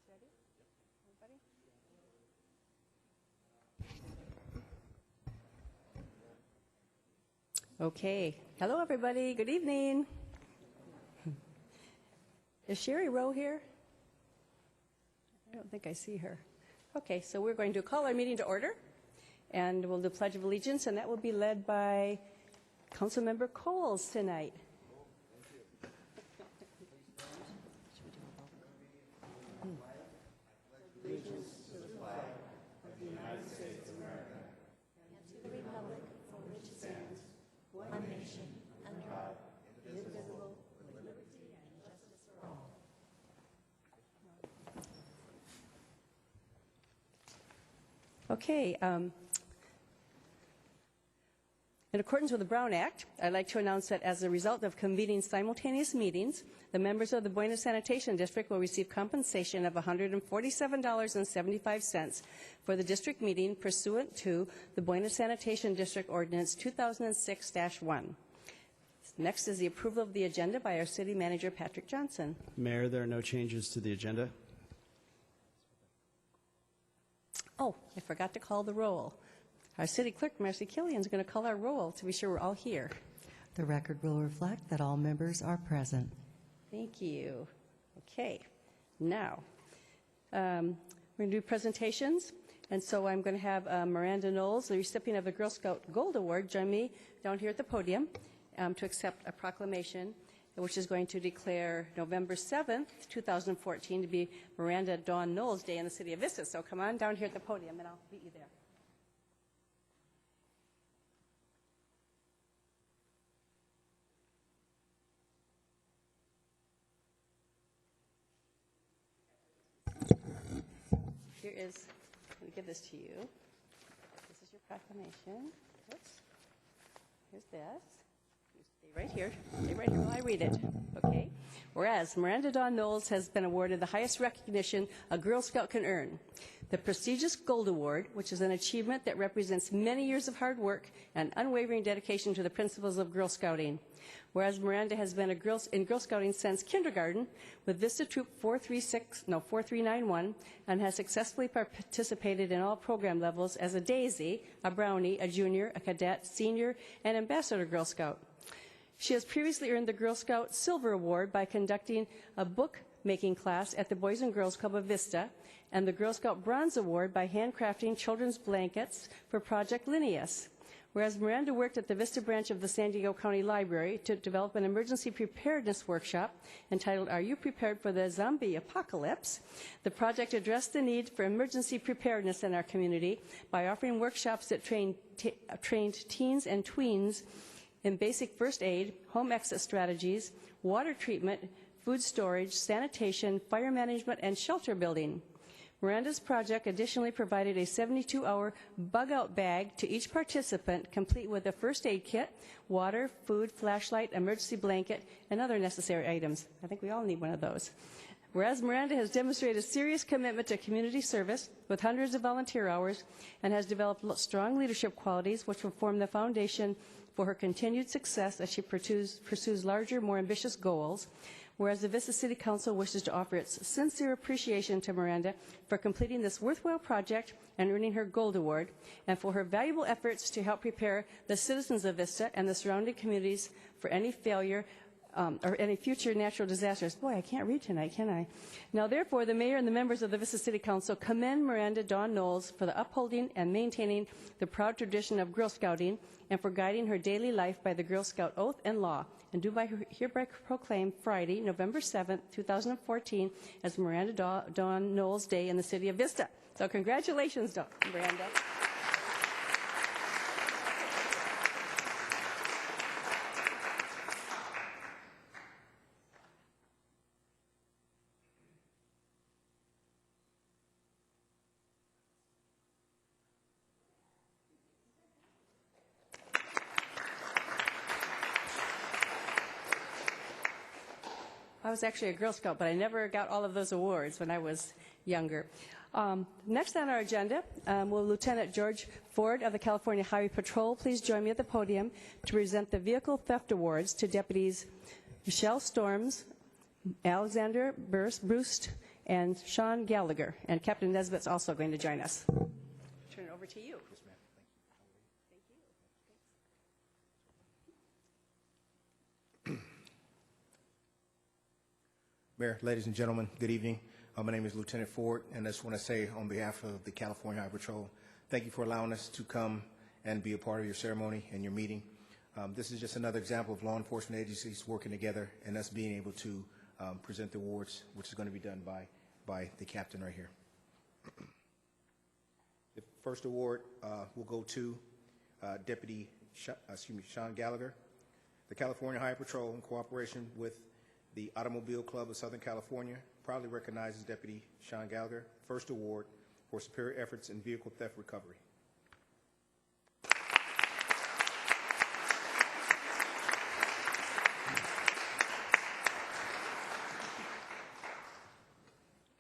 Ready? Everybody? Okay. Hello, everybody. Good evening. Is Sherry Rowe here? I don't think I see her. Okay, so we're going to call our meeting to order, and we'll do Pledge of Allegiance, and that will be led by Councilmember Coles tonight. Allegiance to the flag of the United States of America and to the republic for which it stands, one nation, under God, indivisible, with liberty and justice for all. Okay. In accordance with the Brown Act, I'd like to announce that as a result of convening simultaneous meetings, the members of the Buena Sanitation District will receive compensation of $147.75 for the district meeting pursuant to the Buena Sanitation District Ordinance 2006-1. Next is the approval of the agenda by our City Manager, Patrick Johnson. Mayor, there are no changes to the agenda. Oh, I forgot to call the roll. Our City Clerk, Marcy Killian, is going to call our roll to be sure we're all here. The record will reflect that all members are present. Thank you. Okay. Now, we're going to do presentations. And so I'm going to have Miranda Knowles, the recipient of the Girl Scout Gold Award, join me down here at the podium to accept a proclamation, which is going to declare November 7th, 2014, to be Miranda Dawn Knowles Day in the City of Vista. So come on down here at the podium, and I'll meet you there. Here is, I'm going to give this to you. This is your proclamation. Oops. Here's this. You stay right here. Stay right here while I read it. Okay? Whereas Miranda Dawn Knowles has been awarded the highest recognition a Girl Scout can earn, the prestigious Gold Award, which is an achievement that represents many years of hard work and unwavering dedication to the principles of Girl Scouting. Whereas Miranda has been in Girl Scouting since kindergarten with Vista Troop 4391 and has successfully participated in all program levels as a Daisy, a Brownie, a Junior, a Cadet, Senior, and Ambassador Girl Scout. She has previously earned the Girl Scout Silver Award by conducting a book-making class at the Boys and Girls Club of Vista and the Girl Scout Bronze Award by handcrafting children's blankets for Project Linnaeus. Whereas Miranda worked at the Vista branch of the San Diego County Library to develop an emergency preparedness workshop entitled, Are You Prepared for the Zombie Apocalypse? The project addressed the need for emergency preparedness in our community by offering workshops that trained teens and tweens in basic first aid, home exit strategies, water treatment, food storage, sanitation, fire management, and shelter building. Miranda's project additionally provided a 72-hour bug-out bag to each participant, complete with a first aid kit, water, food, flashlight, emergency blanket, and other necessary items. I think we all need one of those. Whereas Miranda has demonstrated a serious commitment to community service with hundreds of volunteer hours and has developed strong leadership qualities which will form the foundation for her continued success as she pursues larger, more ambitious goals. Whereas the Vista City Council wishes to offer its sincere appreciation to Miranda for completing this worthwhile project and earning her Gold Award, and for her valuable efforts to help prepare the citizens of Vista and the surrounding communities for any failure or any future natural disasters. Boy, I can't read tonight, can I? Now, therefore, the mayor and the members of the Vista City Council commend Miranda Dawn Knowles for the upholding and maintaining the proud tradition of Girl Scouting and for guiding her daily life by the Girl Scout oath and law, and do hereby proclaim Friday, November 7th, 2014, as Miranda Dawn Knowles Day in the City of Vista. So congratulations, Miranda. I was actually a Girl Scout, but I never got all of those awards when I was younger. Next on our agenda, will Lieutenant George Ford of the California Highway Patrol please join me at the podium to present the Vehicle Theft Awards to Deputies Michelle Storms, Alexander Brust, and Sean Gallagher. And Captain Nesbitt's also going to join us. Turn it over to you. Yes, ma'am. Thank you. Thank you. Mayor, ladies and gentlemen, good evening. My name is Lieutenant Ford, and I just want to say on behalf of the California Highway Patrol, thank you for allowing us to come and be a part of your ceremony and your meeting. This is just another example of law enforcement agencies working together and us being able to present the awards, which is going to be done by the captain right here. The first award will go to Deputy Sean Gallagher. The California Highway Patrol, in cooperation with the Automobile Club of Southern California, proudly recognizes Deputy Sean Gallagher, first award for superior efforts in vehicle theft recovery.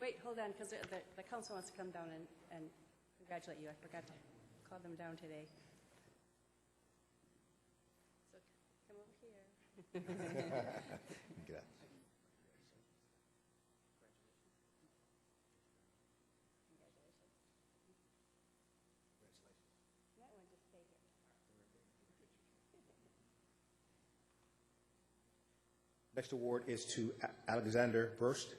Wait, hold on, because the council wants to come down and congratulate you. I forgot to call them down today. So come over here. Get out. That one just stay here. Next award is to Alexander Burst.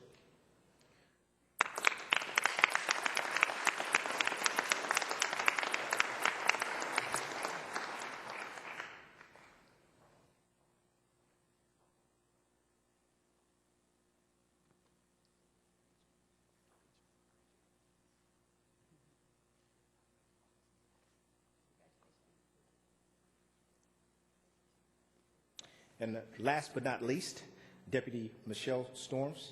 And last but not least, Deputy Michelle Storms.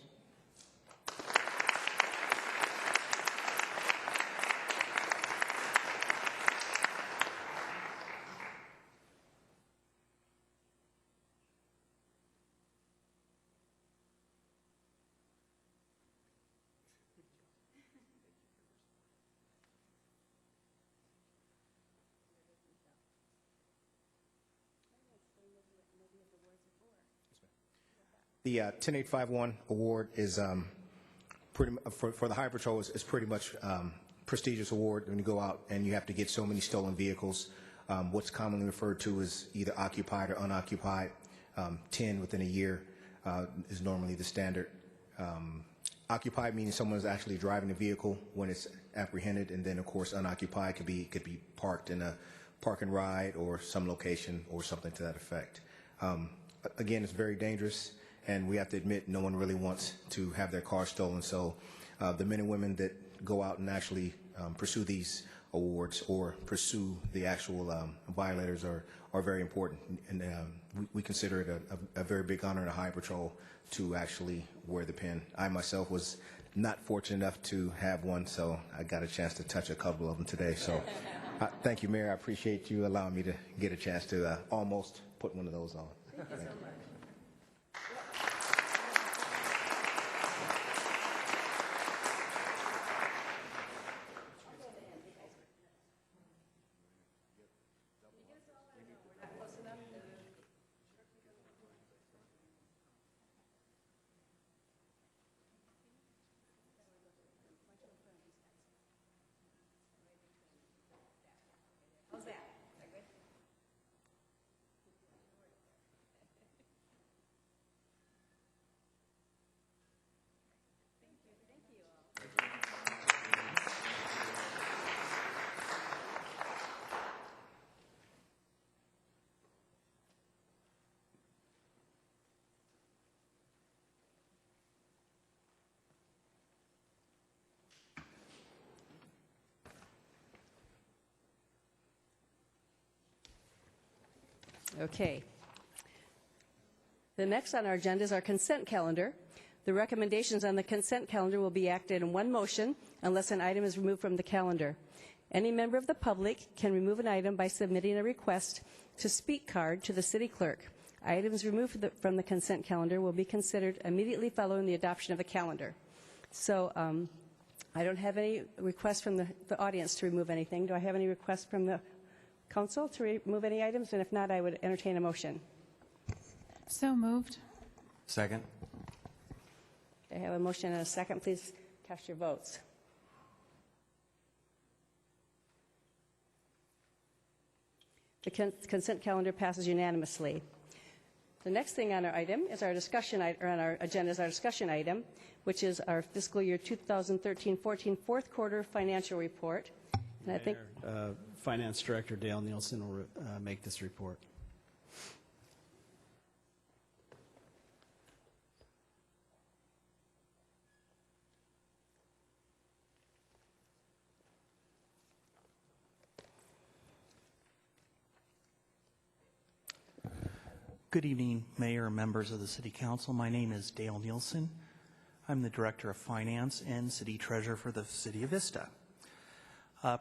The 10851 award is for the Highway Patrol is pretty much prestigious award when you go out and you have to get so many stolen vehicles. What's commonly referred to as either occupied or unoccupied. 10 within a year is normally the standard. Occupied meaning someone is actually driving the vehicle when it's apprehended, and then of course unoccupied could be parked in a park and ride or some location or something to that effect. Again, it's very dangerous. And we have to admit, no one really wants to have their car stolen. So the men and women that go out and actually pursue these awards or pursue the actual violators are very important. And we consider it a very big honor in the Highway Patrol to actually wear the pin. I myself was not fortunate enough to have one, so I got a chance to touch a couple of them today. So thank you, Mayor. I appreciate you allowing me to get a chance to almost put one of those on. Thank you so much. How's that? Is that good? Thank you all. Okay. The next on our agenda is our consent calendar. The recommendations on the consent calendar will be acted in one motion unless an item is removed from the calendar. Any member of the public can remove an item by submitting a request to speak card to the city clerk. Items removed from the consent calendar will be considered immediately following the adoption of the calendar. So I don't have any requests from the audience to remove anything. Do I have any requests from the council to remove any items? And if not, I would entertain a motion. So moved. Second. I have a motion and a second. Please cast your votes. The consent calendar passes unanimously. The next thing on our item is our discussion, or on our agenda is our discussion item, which is our fiscal year 2013-14 fourth quarter financial report. And I think Finance Director Dale Nielsen will make this report. Good evening, Mayor and members of the City Council. My name is Dale Nielsen. I'm the Director of Finance and City Treasurer for the City of Vista.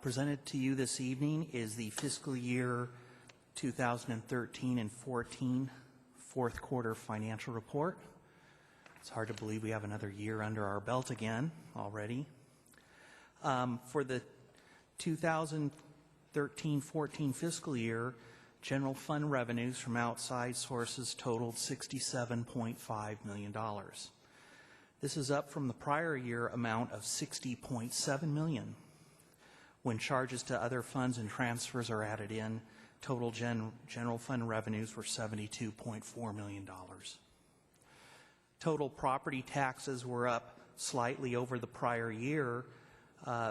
Presented to you this evening is the fiscal year 2013 and 14 fourth quarter financial report. It's hard to believe we have another year under our belt again already. For the 2013-14 fiscal year, general fund revenues from outside sources totaled $67.5 million. This is up from the prior year amount of $60.7 million. When charges to other funds and transfers are added in, total general fund revenues were $72.4 million. Total property taxes were up slightly over the prior year.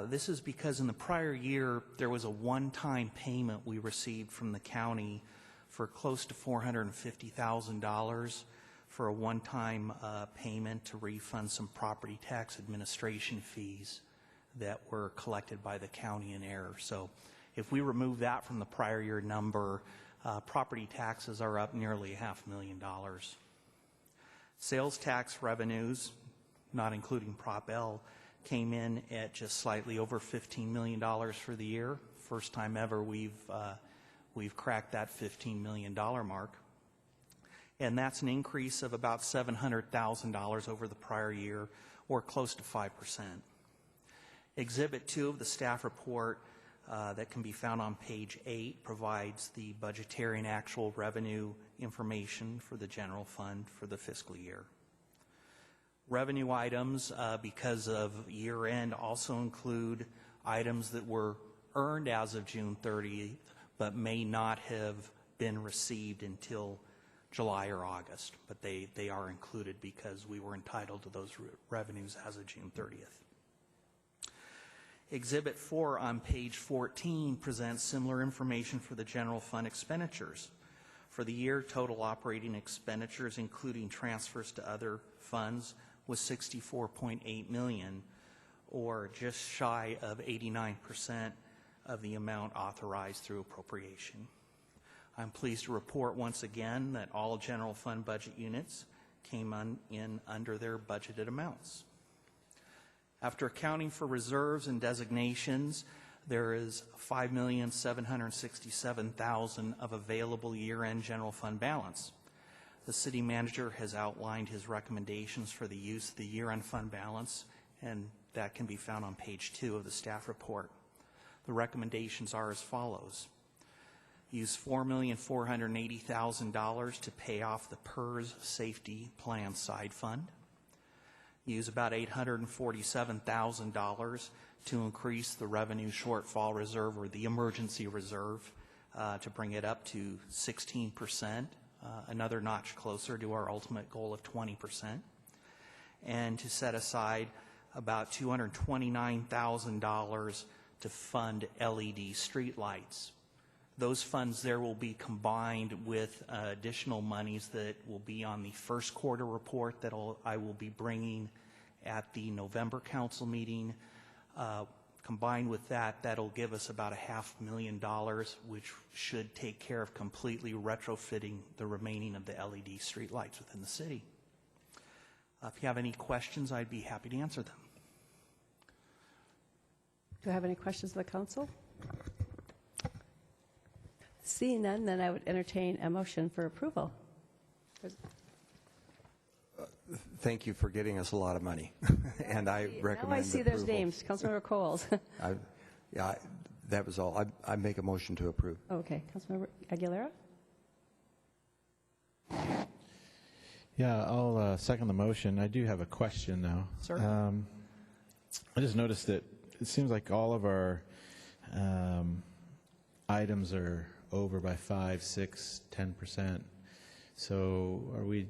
This is because in the prior year, there was a one-time payment we received from the county for close to $450,000 for a one-time payment to refund some property tax administration fees that were collected by the county in error. So if we remove that from the prior year number, property taxes are up nearly $500,000. Sales tax revenues, not including Prop L, came in at just slightly over $15 million for the year. First time ever we've cracked that $15 million mark. And that's an increase of about $700,000 over the prior year, or close to 5%. Exhibit 2 of the staff report that can be found on page 8 provides the budgetary and actual revenue information for the general fund for the fiscal year. Revenue items, because of year end, also include items that were earned as of June 30th, but may not have been received until July or August. But they are included because we were entitled to those revenues as of June 30th. Exhibit 4 on page 14 presents similar information for the general fund expenditures. For the year, total operating expenditures, including transfers to other funds, was $64.8 million, or just shy of 89% of the amount authorized through appropriation. I'm pleased to report once again that all general fund budget units came in under their budgeted amounts. After accounting for reserves and designations, there is $5,767,000 of available year-end general fund balance. The city manager has outlined his recommendations for the use of the year-end fund balance, and that can be found on page 2 of the staff report. The recommendations are as follows. Use $4,480,000 to pay off the PERS Safety Plan Side Fund. Use about $847,000 to increase the revenue shortfall reserve, or the emergency reserve, to bring it up to 16%. Another notch closer to our ultimate goal of 20%, and to set aside about $229,000 to fund LED street lights. Those funds there will be combined with additional monies that will be on the first quarter report that I will be bringing at the November council meeting. Combined with that, that'll give us about $500,000, which should take care of completely retrofitting the remaining of the LED street lights within the city. If you have any questions, I'd be happy to answer them. Do I have any questions of the council? Seeing none, then I would entertain a motion for approval. Thank you for getting us a lot of money, and I recommend Now I see approval. those names. Councilmember Coles. That was all. I make a motion to approve. Okay. Councilmember Aguilera? Yeah, I'll second the motion. I do have a question, though. Sir? I just noticed that it seems like all of our items are over by 5, 6, 10%. So are we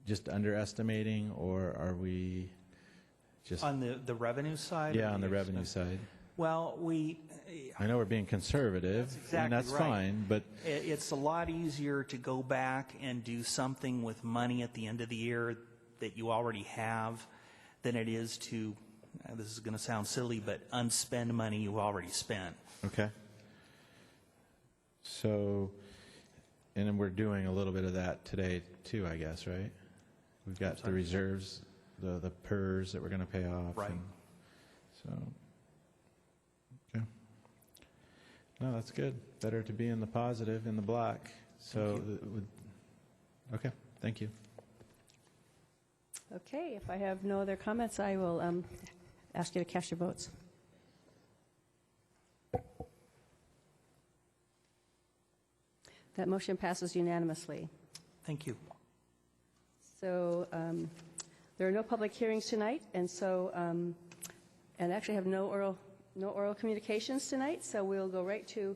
just underestimating, or are we just... On the revenue side? Yeah, on the revenue side. Well, I know we're being conservative, That's exactly and that's right. fine, but... It's a lot easier to go back and do something with money at the end of the year that you already have than it is to, this is going to sound silly, but unspend money you already spent. Okay. So, and then we're doing a little bit of that today too, I guess, right? We've got the reserves, the PERS that we're going to pay off. Right. And so, okay. No, that's good. Better to be in the positive, in the black. So, okay, thank you. Okay, if I have no other comments, I will ask you to cast your votes. That motion passes unanimously. Thank you. So there are no public hearings tonight, and so and actually have no oral communications tonight. So we'll go right to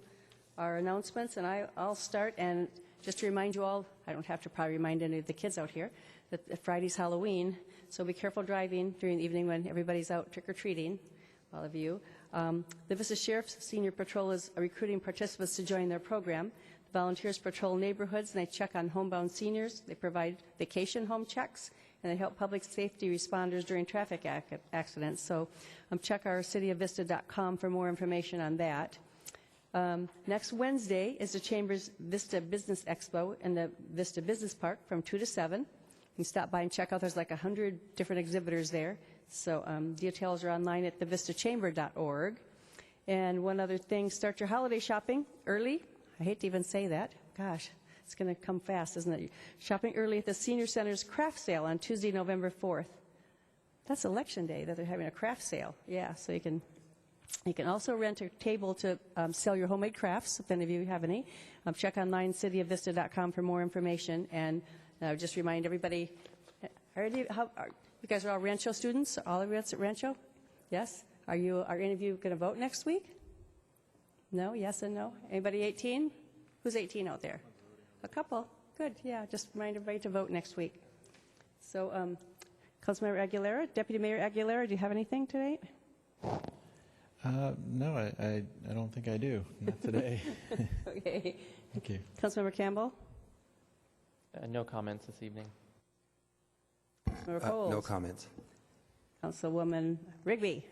our announcements, and I'll start. And just to remind you all, I don't have to probably remind any of the kids out here that Friday's Halloween. So be careful driving during the evening when everybody's out trick or treating. All of you. The Vista Sheriff's Senior Patrol is recruiting participants to join their program. The volunteers patrol neighborhoods, and they check on homebound seniors. They provide vacation home checks, and they help public safety responders during traffic accidents. So check our cityofvista.com for more information on that. Next Wednesday is the Chamber's Vista Business Expo in the Vista Business Park from 2 to 7. You can stop by and check out. There's like 100 different exhibitors there. So details are online at thevistachamber.org. And one other thing, start your holiday shopping early. I hate to even say that. Gosh, it's going to come fast, isn't it? Shopping early at the Senior Center's craft sale on Tuesday, November 4th. That's Election Day that they're having a craft sale. Yeah, so you can also rent a table to sell your homemade crafts, if any of you have any. Check online, cityofvista.com for more information. And just remind everybody, you guys are all Rancho students? All of you at Rancho? Yes? Are any of you going to vote next week? No? Yes and no? Anybody 18? Who's 18 out there? A couple. Good. Yeah, just remind everybody to vote next week. So, Councilmember Aguilera, Deputy Mayor Aguilera, do you have anything today? No, I don't think I do. Not today. Okay. Thank you. Councilmember Campbell? No comments this evening. Councilmember Coles? No comments. Councilwoman Rigby?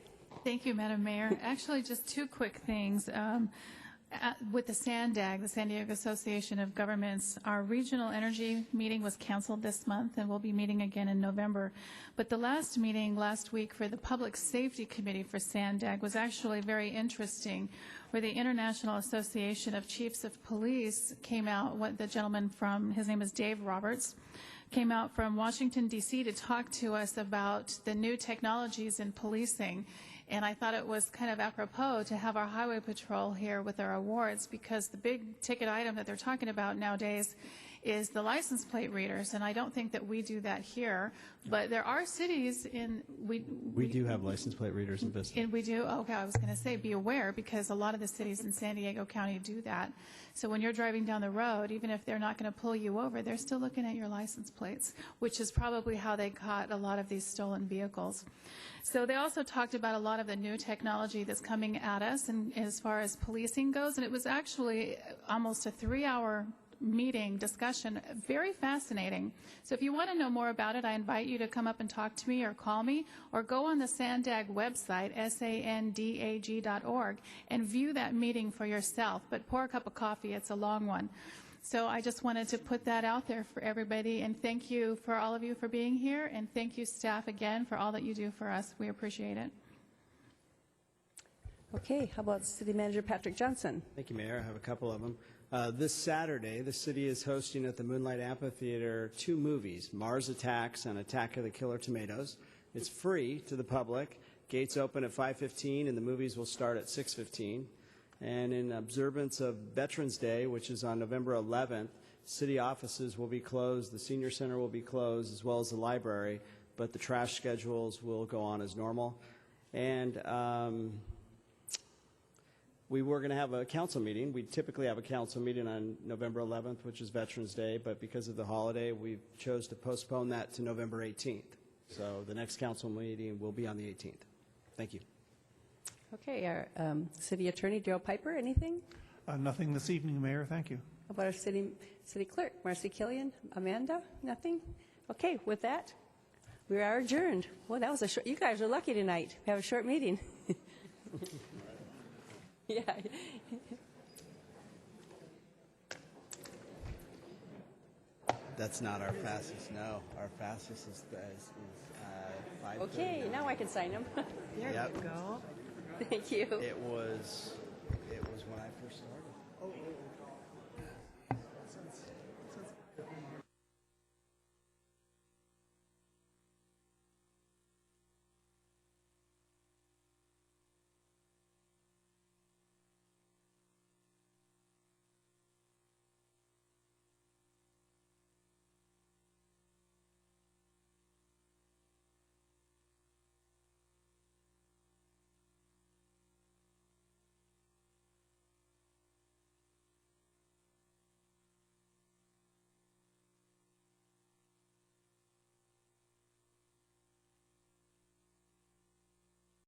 Thank you, Madam Mayor. Actually, just two quick things. With the SANDAG, the San Diego Association of Governments, our regional energy meeting was canceled this month, and we'll be meeting again in November. But the last meeting last week for the Public Safety Committee for SANDAG was actually very interesting, where the International Association of Chiefs of Police came out, the gentleman from, his name is Dave Roberts, came out from Washington, D.C. to talk to us about the new technologies in policing. And I thought it was kind of apropos to have our highway patrol here with our awards, because the big ticket item that they're talking about nowadays is the license plate readers, and I don't think that we do that here. But there are cities in We do have license plate readers in Vista. and we do? Okay, I was going to say be aware, because a lot of the cities in San Diego County do that. So when you're driving down the road, even if they're not going to pull you over, they're still looking at your license plates, which is probably how they caught a lot of these stolen vehicles. So they also talked about a lot of the new technology that's coming at us, and as far as policing goes, and it was actually almost a 3-hour meeting discussion, very fascinating. So if you want to know more about it, I invite you to come up and talk to me or call me, or go on the SANDAG website, sandag.org, and view that meeting for yourself. But pour a cup of coffee, it's a long one. So I just wanted to put that out there for everybody, and thank you for all of you for being here, and thank you, staff, again, for all that you do for us. We appreciate it. Okay, how about City Manager Patrick Johnson? Thank you, Mayor. I have a couple of them. This Saturday, the city is hosting at the Moonlight Amphitheater 2 movies, Mars Attacks and Attack of the Killer Tomatoes. It's free to the public. Gates open at 5:15, and the movies will start at 6:15. And in observance of Veterans Day, which is on November 11th, city offices will be closed, the senior center will be closed, as well as the library. but the trash schedules will go on as normal. And we were going to have a council meeting. We typically have a council meeting on November 11th, which is Veterans Day, but because of the holiday, we chose to postpone that to November 18th. So the next council meeting will be on the 18th. Thank you. Okay, our city attorney, Darrell Piper, anything? Nothing this evening, Mayor. Thank you. How about our city clerk, Marcy Killian? Amanda? Nothing? Okay, with that, we are adjourned. Well, that was a short, you guys are lucky tonight. We have a short meeting. Yeah. That's not our fastest, no. Our fastest is 5:30. Okay, now I can sign them. There Yep. you go. Thank you. It was when I first started.